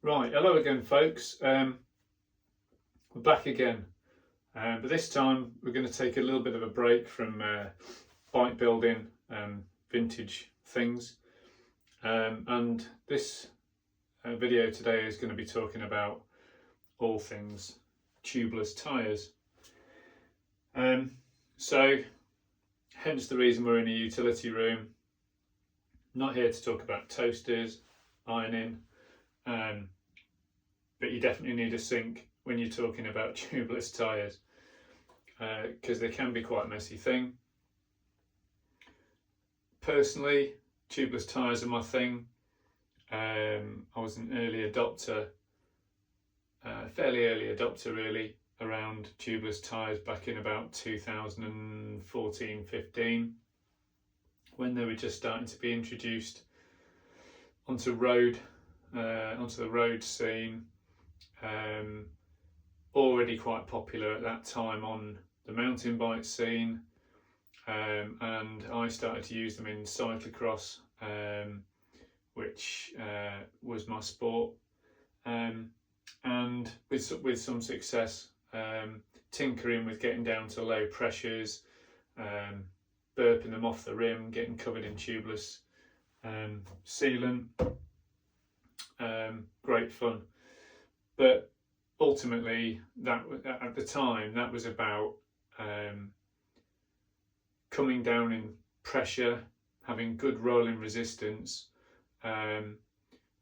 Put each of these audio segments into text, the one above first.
Right, hello again folks, we're back again, but this time we're going to take a little bit of a break from bike building and vintage things, and this video today is going to be talking about all things tubeless tyres. So hence the reason we're in a utility room, not here to talk about toasters, ironing, but you definitely need a sink when you're talking about tubeless tyres, because they can be quite a messy thing. Personally, tubeless tyres are my thing. I was an early adopter, fairly early adopter really, around tubeless tyres back in about 2014-15, when they were just starting to be introduced onto the road scene. Already quite popular at that time on the mountain bike scene, and I started to use them in cyclocross, which was my sport, and with some success, tinkering with getting down to low pressures, burping them off the rim, getting covered in tubeless sealant. Great fun. But ultimately, that at the time, that was about coming down in pressure, having good rolling resistance, but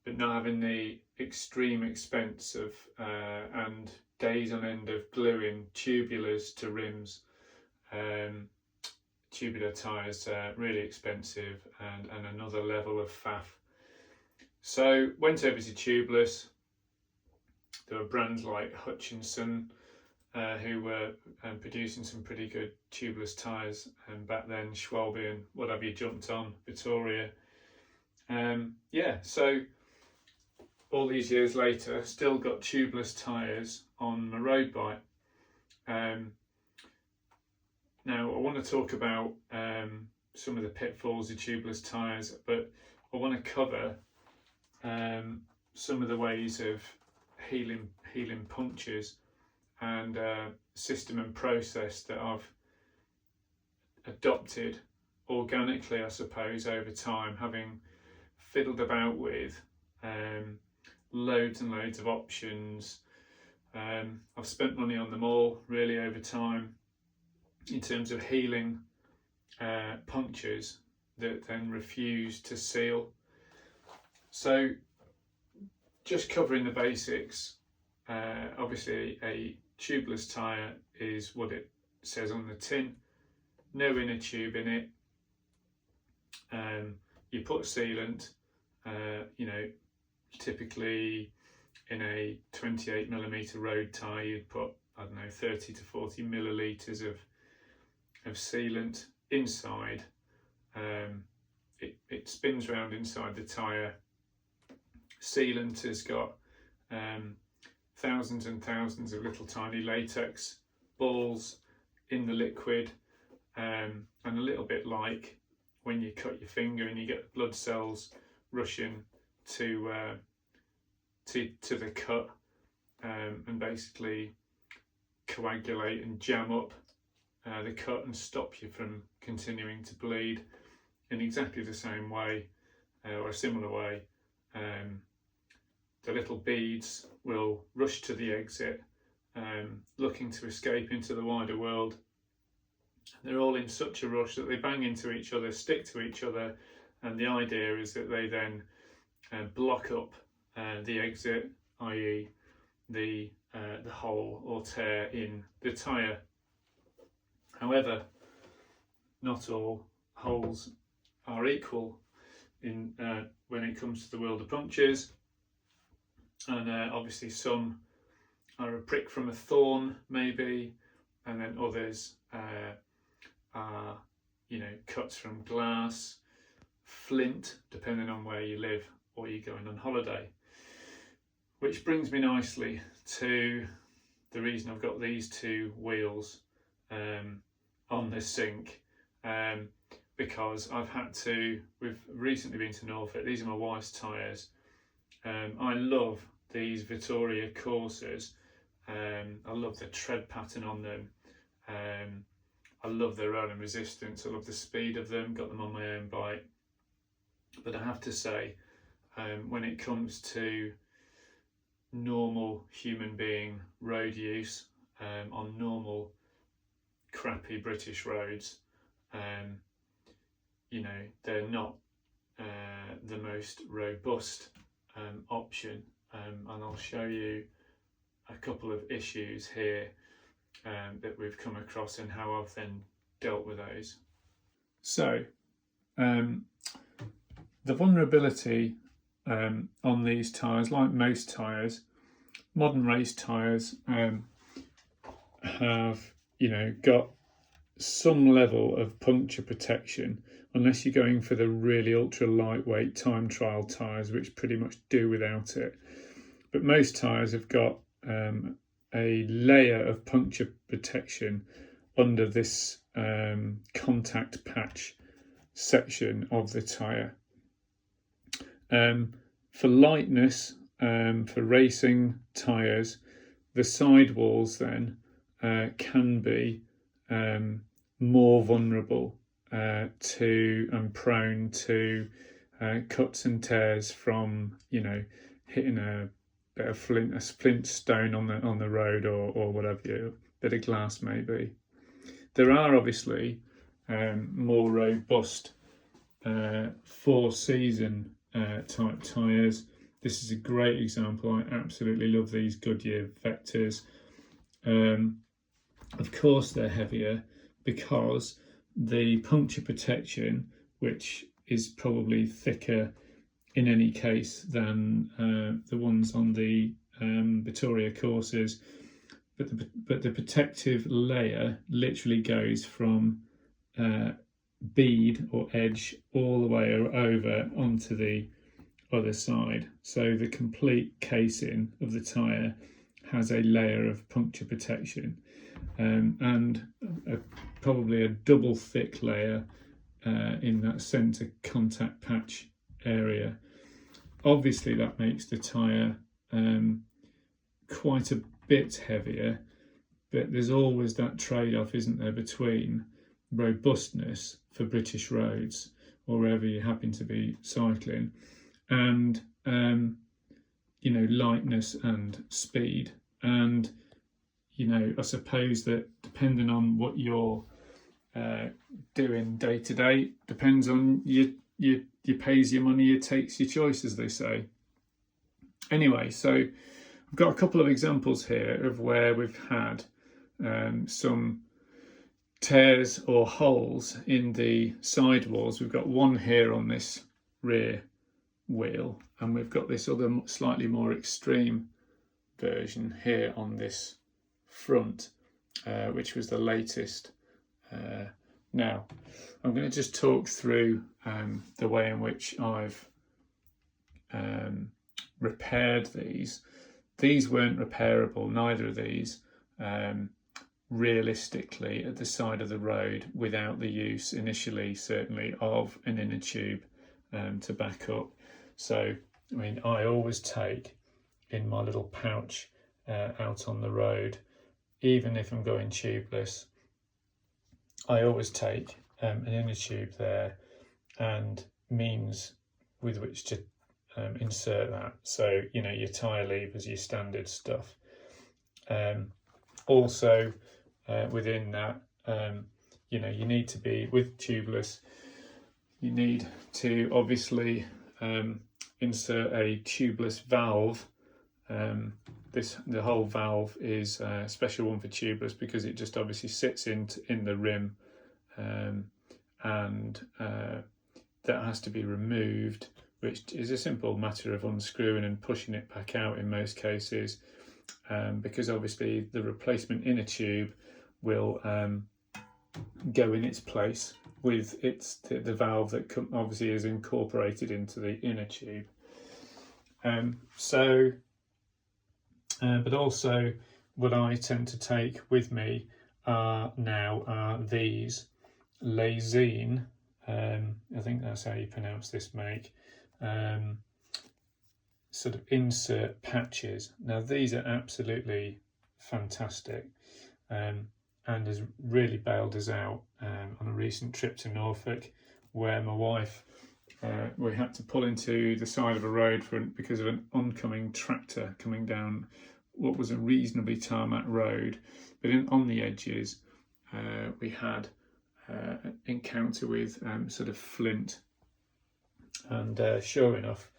not having the extreme expense of and days on end of gluing tubulars to rims. Tubular tyres are really expensive and another level of faff. So went over to tubeless. There were brands like Hutchinson who were producing some pretty good tubeless tyres, and back then Schwalbe and what have you jumped on, Vittoria. So all these years later, still got tubeless tyres on my road bike. Now I want to talk about some of the pitfalls of tubeless tyres, but I want to cover some of the ways of healing punctures and system and process that I've adopted organically, I suppose, over time, having fiddled about with loads and loads of options. I've spent money on them all really over time in terms of healing punctures that then refuse to seal. So just covering the basics, obviously a tubeless tyre is what it says on the tin, no inner tube in it. You put sealant, typically in a 28mm road tyre you'd put, 30 to 40 millilitres of sealant inside. It spins around inside the tyre. Sealant has got thousands and thousands of little tiny latex balls in the liquid, and a little bit like when you cut your finger and you get the blood cells rushing to the cut, and basically coagulate and jam up the cut and stop you from continuing to bleed. In exactly the same way, or a similar way, the little beads will rush to the exit, looking to escape into the wider world. They're all in such a rush that they bang into each other, stick to each other, and the idea is that they then block up the exit, i.e. the hole or tear in the tyre. However, not all holes are equal in when it comes to the world of punctures, and obviously some are a prick from a thorn maybe, and then others are cuts from glass, flint, depending on where you live or you're going on holiday. Which brings me nicely to the reason I've got these two wheels on this sink, because we've recently been to Norfolk. These are my wife's tyres. I love these Vittoria Corsas. I love the tread pattern on them. I love their rolling resistance. I love the speed of them. Got them on my own bike. But I have to say, when it comes to normal human being road use on normal crappy British roads, you know, they're not the most robust option, and I'll show you a couple of issues here that we've come across and how I've then dealt with those. So the vulnerability on these tyres, like most tyres, modern race tyres have, you know, got some level of puncture protection, unless you're going for the really ultra lightweight time trial tyres, which pretty much do without it. But most tyres have got a layer of puncture protection under this contact patch section of the tyre. For lightness, for racing tyres, the sidewalls then can be more vulnerable to and prone to cuts and tears from, you know, hitting a bit of flint stone on the road, or whatever, a bit of glass maybe. There are obviously more robust four-season type tyres. This is a great example. I absolutely love these Goodyear Vectors. Of course they're heavier because the puncture protection, which is probably thicker in any case than the ones on the Vittoria Corsas, but the protective layer literally goes from bead or edge all the way over onto the other side. So the complete casing of the tyre has a layer of puncture protection, and probably a double thick layer in that centre contact patch area. Obviously that makes the tyre quite a bit heavier, but there's always that trade-off, isn't there, between robustness for British roads or wherever you happen to be cycling, and you know, lightness and speed. And you know, I suppose that depending on what you're doing day to day, depends on you pays your money, you takes your choice, as they say. Anyway, so I've got a couple of examples here of where we've had some tears or holes in the sidewalls. We've got one here on this rear wheel, and we've got this other slightly more extreme version here on this front, which was the latest. Now I'm going to just talk through the way in which I've repaired these. These weren't repairable, neither of these, realistically, at the side of the road without the use initially, certainly, of an inner tube to back up. So I mean, I always take in my little pouch out on the road, even if I'm going tubeless, I always take an inner tube there and means with which to insert that. So, you know, your tyre levers, your standard stuff. Also, within that, you know, you need to be, with tubeless, you need to obviously insert a tubeless valve. The whole valve is a special one for tubeless because it just obviously sits in the rim, and that has to be removed, which is a simple matter of unscrewing and pushing it back out in most cases, because obviously the replacement inner tube will go in its place with the valve that obviously is incorporated into the inner tube. But also what I tend to take with me are these Lezyne, I think that's how you pronounce this make, sort of insert patches. Now these are absolutely fantastic, and has really bailed us out on a recent trip to Norfolk, where my wife, we had to pull into the side of a road because of an oncoming tractor coming down what was a reasonably tarmac road, but on the edges we had an encounter with sort of flint, and sure enough,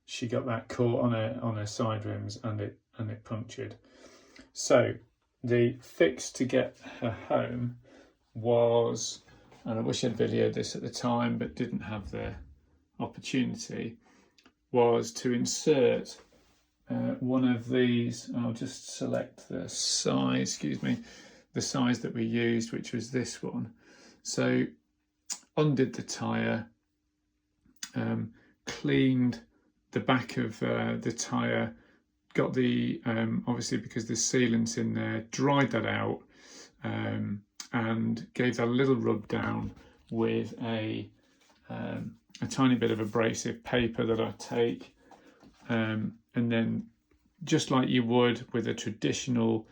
she got that caught on her side rims, and it punctured. So the fix to get her home was, and I wish I'd videoed this at the time but didn't have the opportunity, was to insert one of these. I'll just select the size, the size that we used, which was this one. So undid the tyre, cleaned the back of the tyre, got the obviously because there's sealants in there, dried that out, and gave that a little rub down with a tiny bit of abrasive paper that I take, and then just like you would with a traditional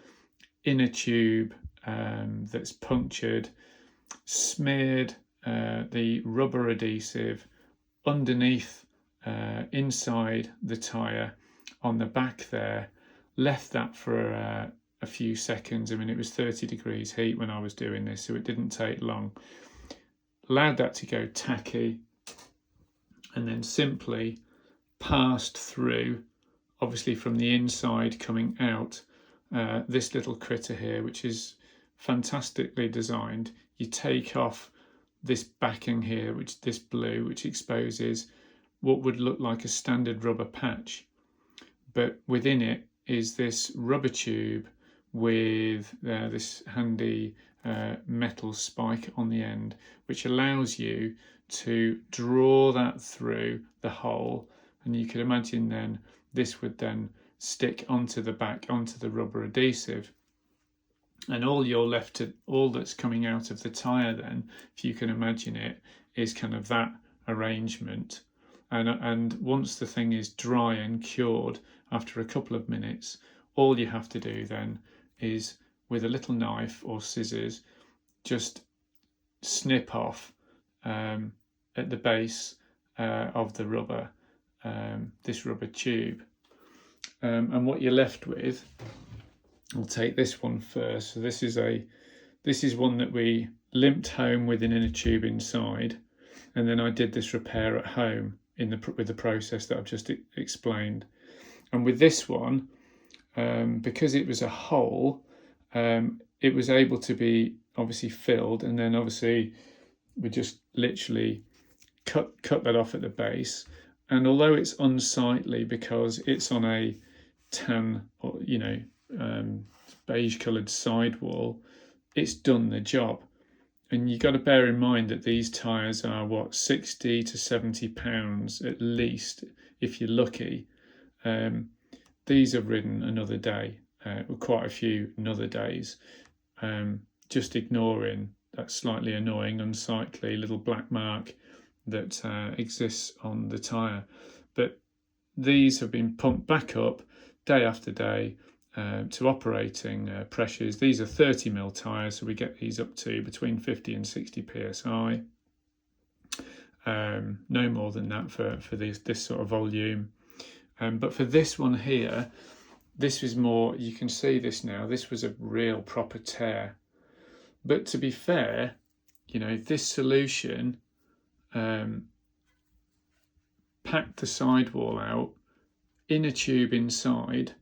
inner tube that's punctured, smeared the rubber adhesive underneath, inside the tyre on the back there, left that for a few seconds. I mean, it was 30 degrees heat when I was doing this, so it didn't take long. Allowed that to go tacky, and then simply passed through, obviously from the inside coming out, this little critter here, which is fantastically designed. You take off this backing here, this blue, which exposes what would look like a standard rubber patch, but within it is this rubber tube with this handy metal spike on the end, which allows you to draw that through the hole, and you can imagine then this would then stick onto the back, onto the rubber adhesive, and all that's coming out of the tyre then, if you can imagine it, is kind of that arrangement. And once the thing is dry and cured, after a couple of minutes, all you have to do then is, with a little knife or scissors, just snip off at the base of the rubber, this rubber tube, and what you're left with, I'll take this one first. So this is one that we limped home with an inner tube inside, and then I did this repair at home with the process that I've just explained. And with this one, because it was a hole, it was able to be obviously filled, and then obviously we just literally cut that off at the base. And although it's unsightly because it's on a tan or beige coloured sidewall, it's done the job. And you've got to bear in mind that these tyres are 60 to 70 pounds at least, if you're lucky. These are ridden another day, quite a few another days, just ignoring that slightly annoying, unsightly little black mark that exists on the tyre. But these have been pumped back up day after day to operating pressures. These are 30mm tyres, so we get these up to between 50 and 60 psi. No more than that for this sort of volume. But for this one here, this was more, you can see this now, this was a real proper tear. But to be fair, this solution packed the sidewall out, inner tube inside,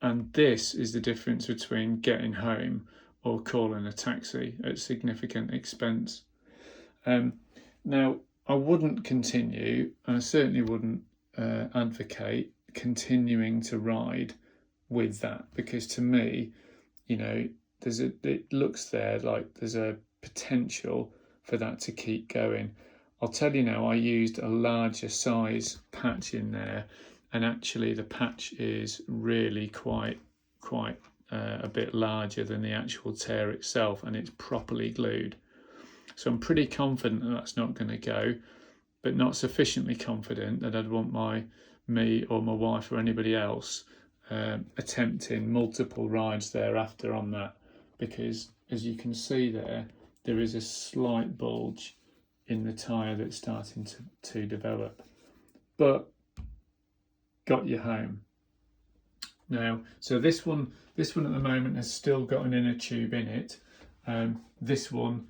and this is the difference between getting home or calling a taxi at significant expense. Now, I wouldn't continue, and I certainly wouldn't advocate continuing to ride with that, because to me, it looks there like there's a potential for that to keep going. I'll tell you now, I used a larger size patch in there, and actually the patch is really quite a bit larger than the actual tear itself, and it's properly glued. So I'm pretty confident that that's not going to go, but not sufficiently confident that I'd want my me or my wife or anybody else attempting multiple rides thereafter on that, because as you can see there is a slight bulge in the tyre that's starting to develop, but got you home. Now, so this one at the moment has still got an inner tube in it. This one,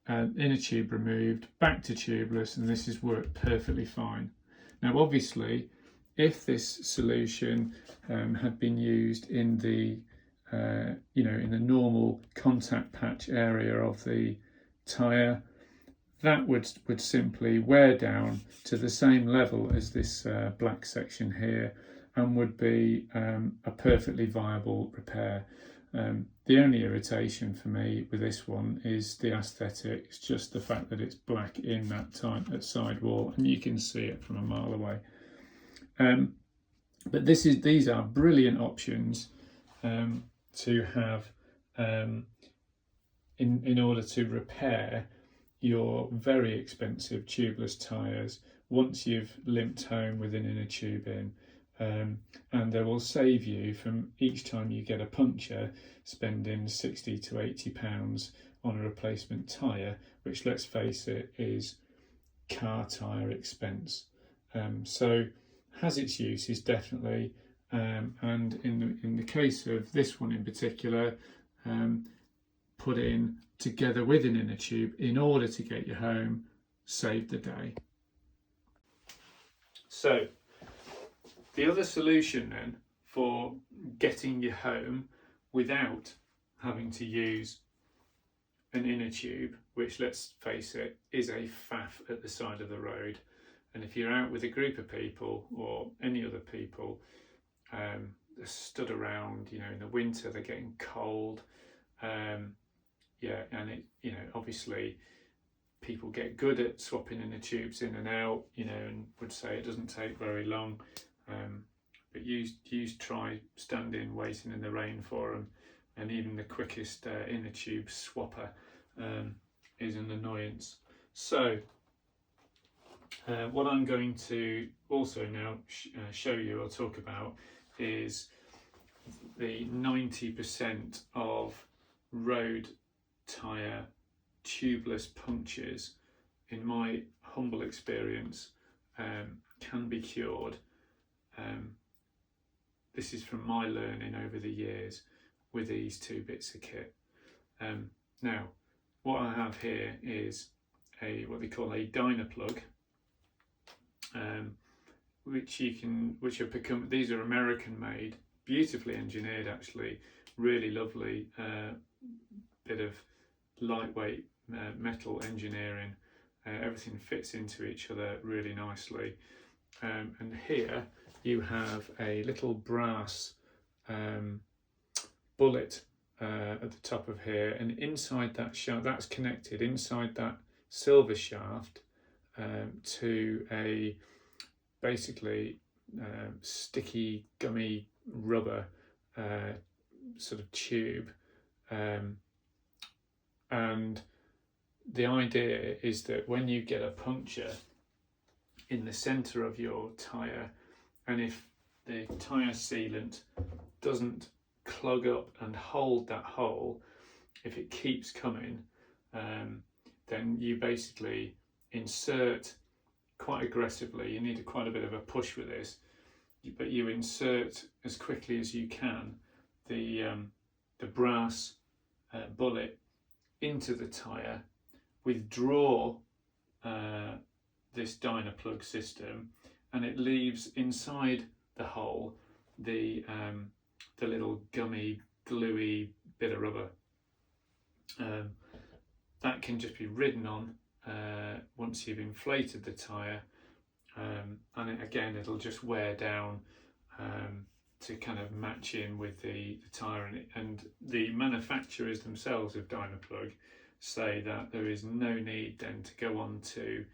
inner tube removed, back to tubeless, and this has worked perfectly fine. Now, obviously, if this solution had been used in the in the normal contact patch area of the tyre, that would simply wear down to the same level as this black section here, and would be a perfectly viable repair. The only irritation for me with this one is the aesthetics, just the fact that it's black in that side wall, and you can see it from a mile away. But these are brilliant options to have in order to repair your very expensive tubeless tyres once you've limped home with an inner tube in. And they will save you from each time you get a puncture spending £60 to £80 on a replacement tyre, which, let's face it, is car tyre expense. So has its uses, definitely, and in the case of this one in particular, put in together with an inner tube in order to get you home, saved the day. So the other solution then for getting you home without having to use an inner tube, which, let's face it, is a faff at the side of the road, and if you're out with a group of people or any other people, they're stood around, in the winter, they're getting cold, and obviously people get good at swapping inner tubes in and out, and would say it doesn't take very long. But you try standing waiting in the rain for them, and even the quickest inner tube swapper is an annoyance. So what I'm going to also now show you or talk about is the 90% of road tyre tubeless punctures, in my humble experience, can be cured. This is from my learning over the years with these two bits of kit. Now, what I have here is what they call a Dynaplug, these are American made, beautifully engineered, actually, really lovely bit of lightweight metal engineering. Everything fits into each other really nicely. And here you have a little brass bullet at the top of here, and inside that shaft, that's connected inside that silver shaft to a basically sticky gummy rubber sort of tube, and the idea is that when you get a puncture in the centre of your tyre, and if the tyre sealant doesn't clog up and hold that hole, if it keeps coming, then you basically insert quite aggressively. You need quite a bit of a push with this, but you insert as quickly as you can the brass bullet into the tyre, withdraw this Dynaplug system, and it leaves inside the hole the little gummy, gluey bit of rubber. That can just be ridden on once you've inflated the tyre, and it'll just wear down to kind of match in with the tyre. And the manufacturers themselves of Dynaplug say that there is no need then to go on to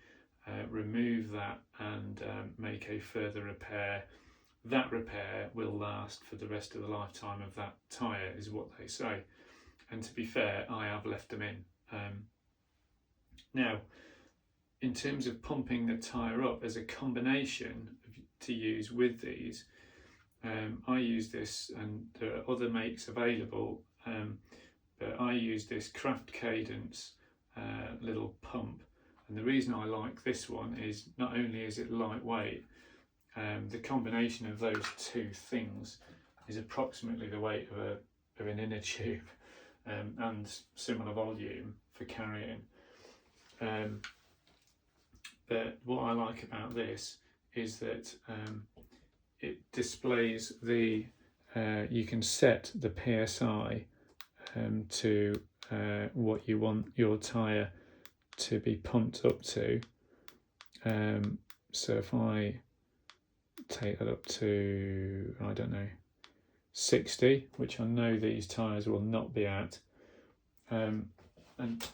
remove that and make a further repair. That repair will last for the rest of the lifetime of that tyre, is what they say. And to be fair, I have left them in. Now, in terms of pumping the tyre up, there's a combination of to use with these. I use this, and there are other makes available, but I use this Craft Cadence little pump, and the reason I like this one is not only is it lightweight, the combination of those two things is approximately the weight of an inner tube, and similar volume for carrying. But what I like about this is that it displays the, you can set the PSI to what you want your tyre to be pumped up to. So if I take that up to, I don't know, 60, which I know these tyres will not be at, and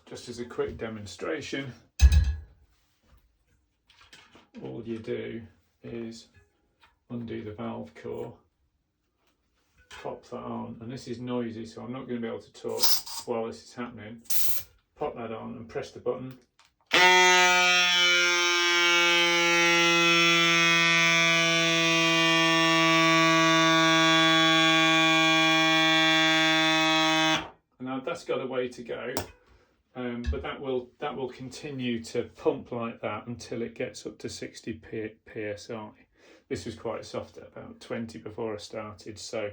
just as a quick demonstration, all you do is undo the valve core, pop that on, and this is noisy so I'm not going to be able to talk while this is happening. Pop that on and press the button. And now that's got a way to go, but that will continue to pump like that until it gets up to 60 psi. This was quite soft at about 20 before I started, so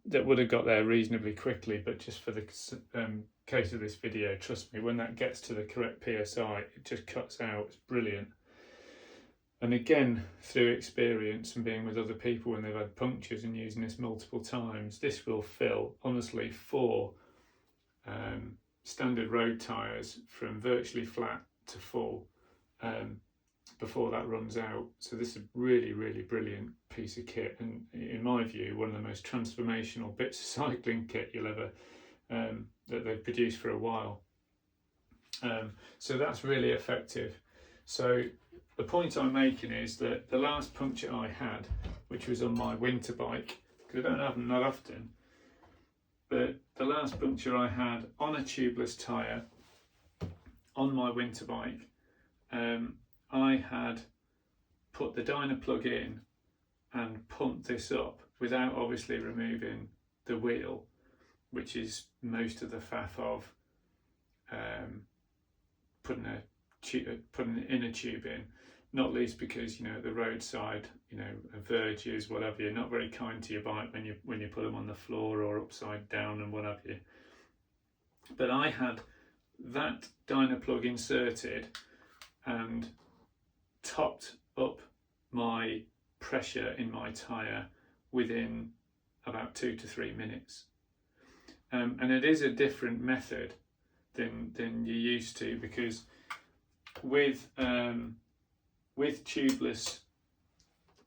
that would have got there reasonably quickly, but just for the case of this video, trust me, when that gets to the correct PSI, it just cuts out. It's brilliant. And again, through experience and being with other people when they've had punctures and using this multiple times, this will fill, honestly, 4 standard road tyres from virtually flat to full before that runs out. So this is a really, really brilliant piece of kit, and in my view, one of the most transformational bits of cycling kit you'll ever that they've produced for a while. So that's really effective. So the point I'm making is that the last puncture I had, which was on my winter bike, because I don't have them that often, but the last puncture I had on a tubeless tyre on my winter bike, I had put the Dynaplug in and pumped this up without obviously removing the wheel, which is most of the faff of putting an inner tube in, not least because, you know, the roadside, you know, verges, whatever, you're not very kind to your bike when you put them on the floor or upside down and what have you. But I had that Dynaplug inserted and topped up my pressure in my tyre within about 2 to 3 minutes. And it is a different method than you're used to, because with tubeless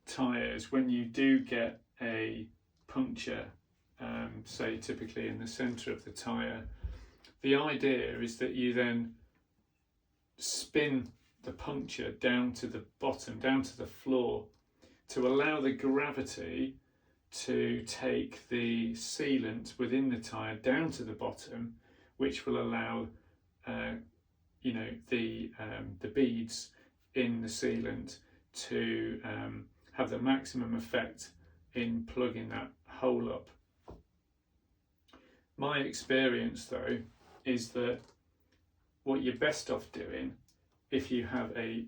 tyres, when you do get a puncture, say typically in the centre of the tyre, the idea is that you then spin the puncture down to the bottom, down to the floor, to allow the gravity to take the sealant within the tyre down to the bottom, which will allow you know, the beads in the sealant to have the maximum effect in plugging that hole up. My experience though is that what you're best off doing, if you have a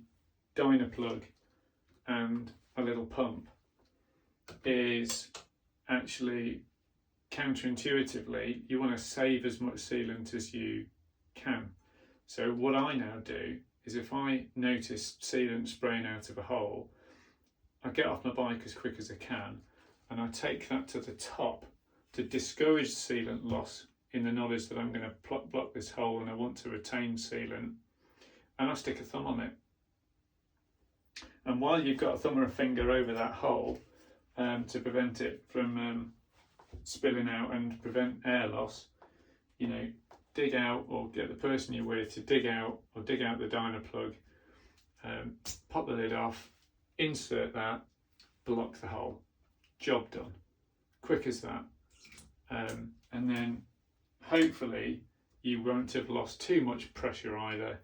Dynaplug and a little pump, is actually counterintuitively you want to save as much sealant as you can. So what I now do is, if I notice sealant spraying out of a hole, I get off my bike as quick as I can and I take that to the top to discourage sealant loss, in the knowledge that I'm going to block this hole and I want to retain sealant, and I stick a thumb on it. And while you've got a thumb or a finger over that hole to prevent it from spilling out and prevent air loss, you know, dig out, or get the person you're with to dig out the Dynaplug, pop the lid off, insert that, block the hole. Job done. Quick as that. And then hopefully you won't have lost too much pressure either,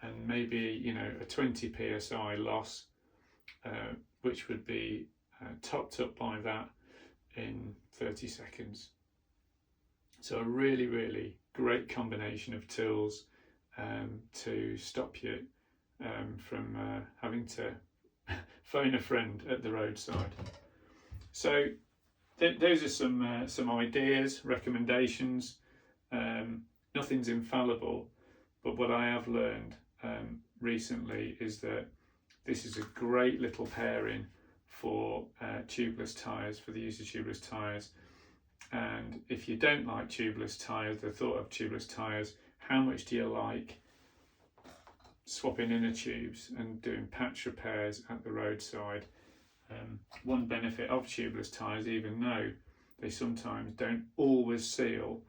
and maybe, you know, a 20 psi loss which would be topped up by that in 30 seconds. So a really, really great combination of tools to stop you from having to phone a friend at the roadside. So those are some ideas, recommendations. Nothing's infallible, but what I have learned recently is that this is a great little pairing for tubeless tyres, for the use of tubeless tyres. And if you don't like tubeless tyres, the thought of tubeless tyres, how much do you like swapping inner tubes and doing patch repairs at the roadside? One benefit of tubeless tyres, even though they sometimes don't always seal,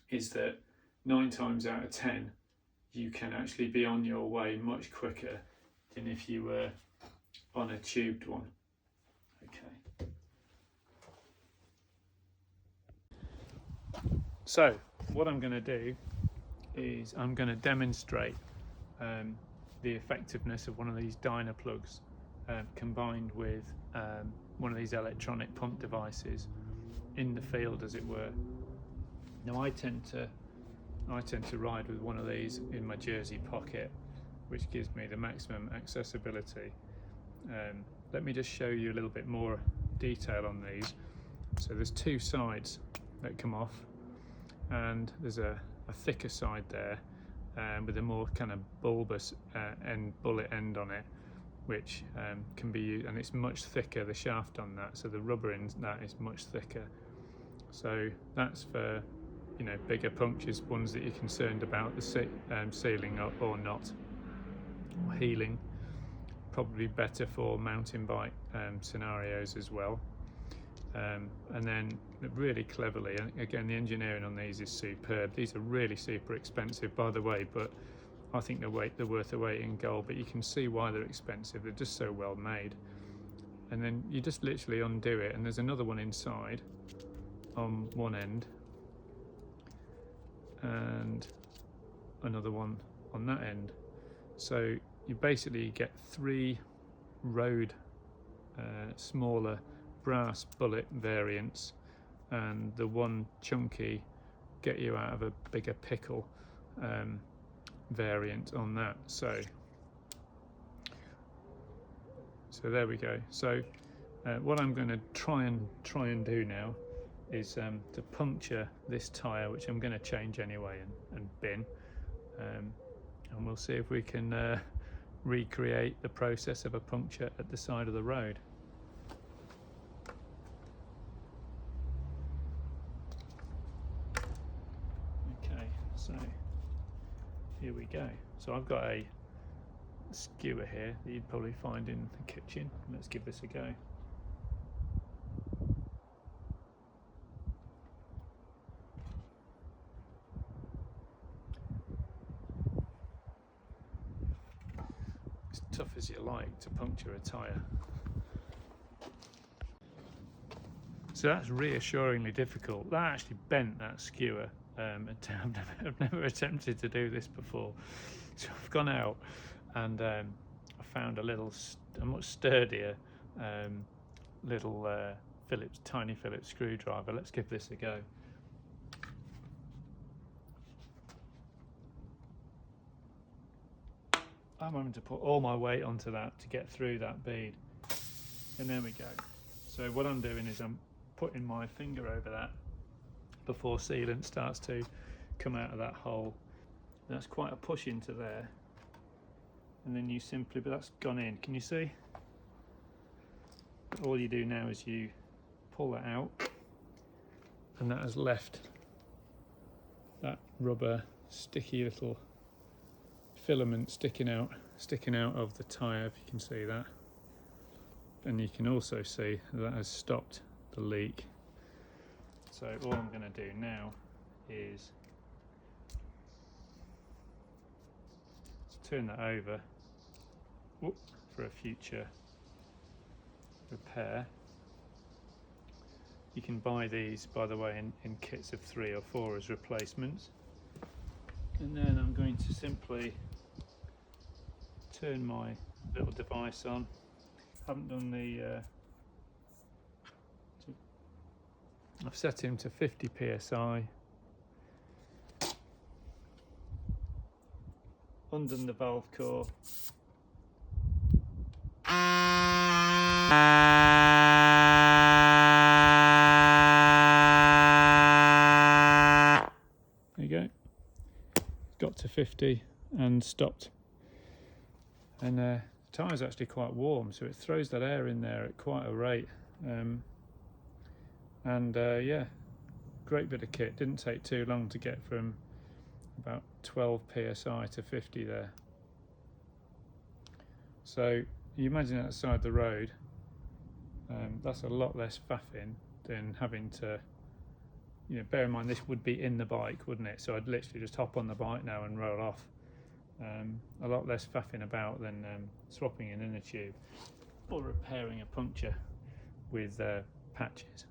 is that 9 times out of 10 you can actually be on your way much quicker than if you were on a tubed one. Okay. So what I'm going to do is I'm going to demonstrate the effectiveness of one of these Dynaplugs combined with one of these electronic pump devices in the field, as it were. Now I tend to ride with one of these in my jersey pocket, which gives me the maximum accessibility. Let me just show you a little bit more detail on these. So there's 2 sides that come off, and there's a thicker side there with a more kind of bulbous bullet end on it, which can be used, and it's much thicker, the shaft on that, so the rubber in that is much thicker. So that's for, you know, bigger punctures, ones that you're concerned about the sealing up or not, or healing. Probably better for mountain bike scenarios as well. And then really cleverly, and again the engineering on these is superb. These are really super expensive, by the way, but I think they're worth the weight in gold. But you can see why they're expensive, they're just so well made. And then you just literally undo it, and there's another one inside on one end and another one on that end. So you basically get 3 road smaller brass bullet variants, and the one chunky get you out of a bigger pickle variant on that. So there we go. So what I'm going to try and do now is to puncture this tyre, which I'm going to change anyway and bin, and we'll see if we can recreate the process of a puncture at the side of the road. Okay, so here we go. So I've got a skewer here that you'd probably find in the kitchen. Let's give this a go. As tough as you like to puncture a tyre. So that's reassuringly difficult. That actually bent, that skewer. I've never attempted to do this before. So I've gone out and I found a much sturdier little tiny Phillips screwdriver. Let's give this a go. I'm having to put all my weight onto that to get through that bead. And there we go. So what I'm doing is I'm putting my finger over that before sealant starts to come out of that hole. That's quite a push into there. And then you simply, but that's gone in, can you see? All you do now is you pull that out, and that has left that rubber sticky little filament sticking out of the tyre, if you can see that. And you can also see that has stopped the leak. So all I'm going to do now is turn that over for a future repair. You can buy these, by the way, in kits of 3 or 4 as replacements. And then I'm going to simply turn my little device on, haven't done the I've set him to 50 psi. Undone the valve core. There you go. Got to 50 and stopped. And the tyre's actually quite warm, so it throws that air in there at quite a rate. Yeah, great bit of kit. Didn't take too long to get from about 12 psi to 50 there. So you imagine that side the road, that's a lot less faffing than having to, bear in mind this would be in the bike, wouldn't it? So I'd literally just hop on the bike now and roll off. A lot less faffing about than swapping an inner tube or repairing a puncture with patches.